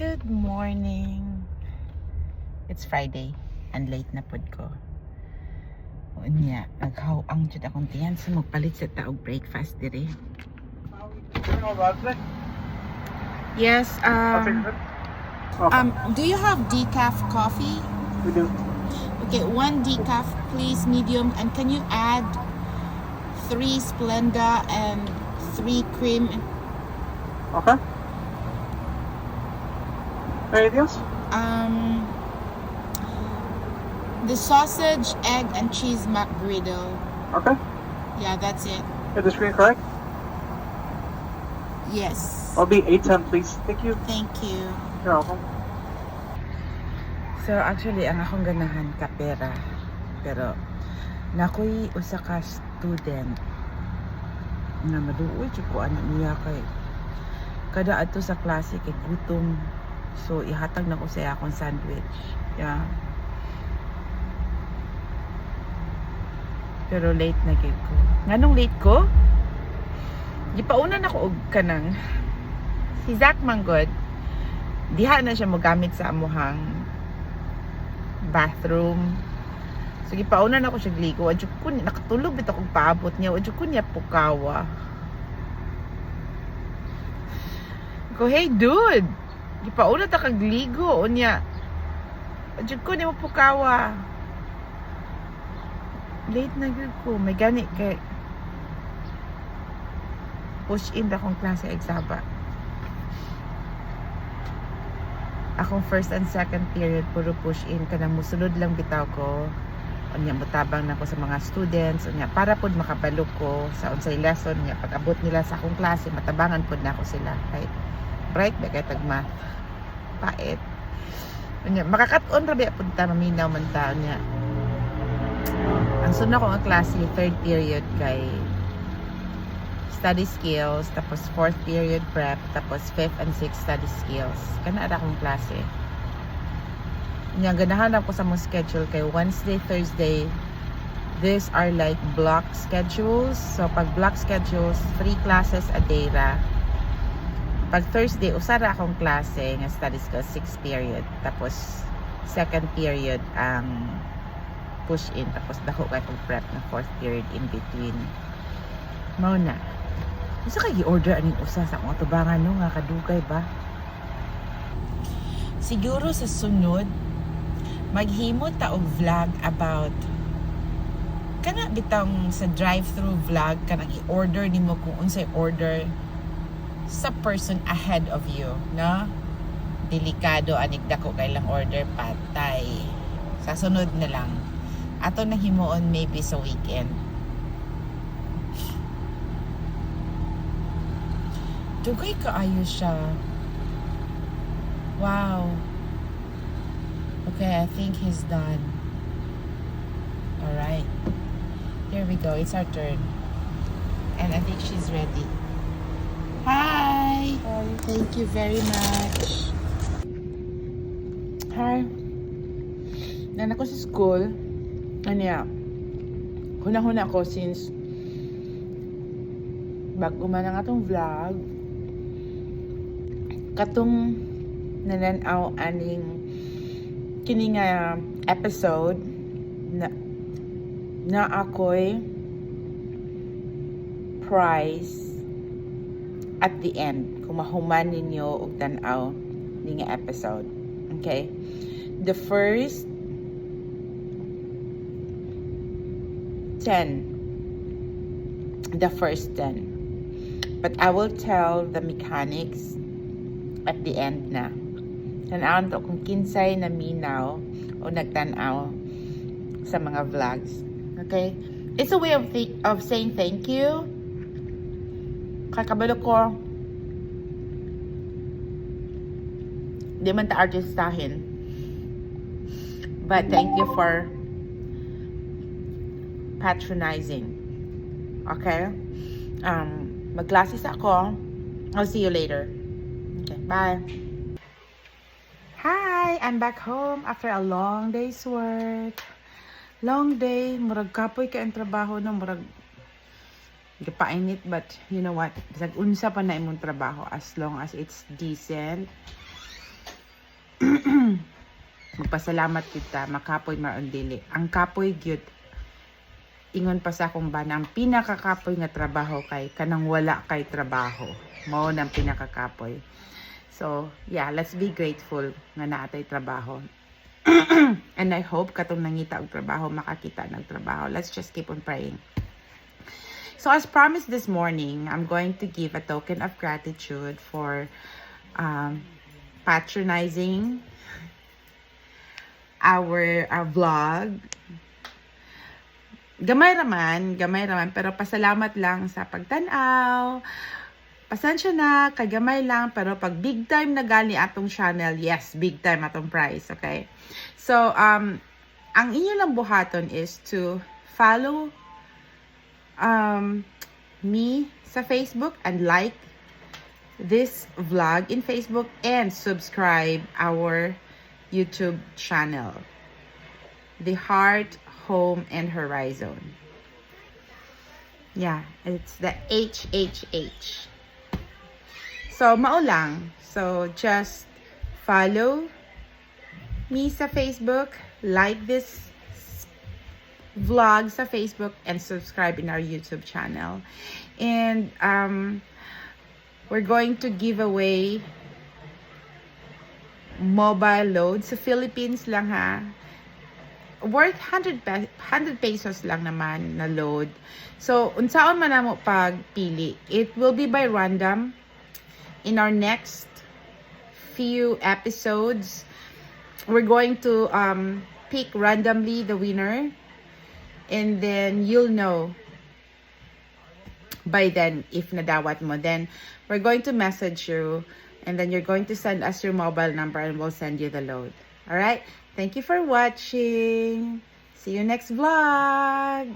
Good morning. It's Friday and late na pod ko. Unya, naghaw-ang jud akong tiyan sa magpalit sa taog breakfast dire. Yes, do you have decaf coffee? We do. Okay, 1 decaf please, medium, and can you add 3 Splenda and 3 cream? Okay. Anything else? The sausage, egg, and cheese McGriddle. Okay. Yeah, that's it. Is the screen correct? Yes. I'll be 810, please. Thank you. Thank you. You're welcome. So actually, ang akong ganahan kapera. Pero nakoy usa ka student nga maduoy jud ko ani niya kay kada adto sa klase kay gutom. So ihatag na ko sa iya akong sandwich. Yeah. Pero late na gid ko. Nganong late ko? Gipaunan ako og kanang si Zach Manggod. Diha na siya mogamit sa amuhang bathroom. So gipaunan ako siya gligo. Adyo ko nakatulog bitaw kog paabot niya. Adyo ko niya pukawa. Ko, hey dude. Gipaunan ta kag ligo unya. Adyo ko ni mo pukawa. Late na gyud ko. May gani kay push in akong klase exaba. Akong first and second period puro push in kanang musulod lang bitaw ko. Unya mutabang na ko sa mga students unya para pud makabalo ko sa unsay lesson nya pag abot nila sa akong klase matabangan pud na ako sila kay bright ba kay tag math pait. Unya makakat-on ra ba pud ta maminaw man ta nya. Ang sunod ko nga klase third period kay study skills, tapos 4th period prep, tapos 5th and 6th study skills. Kana ara akong klase. Nya ganahan ako sa mong schedule kay Wednesday, Thursday, these are like block schedules. So pag block schedules, 3 classes a day ra. Pag Thursday, usara akong klase nga study skills 6th period, tapos 2nd period ang push in, tapos dako kay kong prep na 4th period in between. Mao na. Usa kay gi-order aning usa sa akong atubangan no nga kadugay ba? Siguro sa sunod maghimo ta og vlog about kana bitang sa drive-thru vlog kanang i-order nimo kung unsay order sa person ahead of you, no? Delikado anig dako kay lang order patay. Sa sunod na lang. Ato na himuon maybe sa weekend. Dugay kaayo siya. Wow. Okay, I think he's done. Alright. Here we go. It's our turn. And I think she's ready. Hi! Thank you very much. Hi. Nan ako sa school. Anya. Huna-huna ako since bago man ang atong vlog. Katong nananaw aning kini nga episode na ako'y prize at the end kung mahuman ninyo og tan-aw ni nga episode. Okay? The first 10. But I will tell the mechanics at the end na. Tanaw to kung kinsay na minaw o nagtanaw sa mga vlogs. Okay? It's a way of saying thank you. Kakabalo ko di man ta artistahin. But thank you for patronizing. Okay? Mag-classes ako. I'll see you later. Okay, bye. Hi, I'm back home after a long day's work. Long day, murag kapoy ka ang trabaho no, murag gapainit, but you know what? Bisag unsa pa na imong trabaho as long as it's decent. magpasalamat kita makapoy maron dili. Ang kapoy gyud ingon pa sa akong bana, ang pinakakapoy nga trabaho kay kanang wala kay trabaho. Mao nang pinakakapoy. So, yeah, let's be grateful nga naatay trabaho. And I hope katong nangita og trabaho makakita ng trabaho. Let's just keep on praying. So as promised this morning, I'm going to give a token of gratitude for patronizing our vlog. Gamay raman, pero pasalamat lang sa pagtanaw. Pasensya na, kay gamay lang, pero pag big time na gali atong channel, yes, big time atong price, okay? So, ang inyo lang buhaton is to follow me sa Facebook and like this vlog in Facebook and subscribe our YouTube channel, The Heart, Home, and Horizon. Yeah, it's the HHH. So, mao lang. So, just follow me sa Facebook, like this vlog sa Facebook, and subscribe in our YouTube channel. And we're going to give away mobile load sa Philippines lang ha. Worth 100 pesos lang naman na load. So, unsaon man namo pagpili. It will be by random. In our next few episodes, we're going to pick randomly the winner, and then you'll know by then if nadawat mo. Then we're going to message you, and then you're going to send us your mobile number, and we'll send you the load. All right? Thank you for watching. See you next vlog.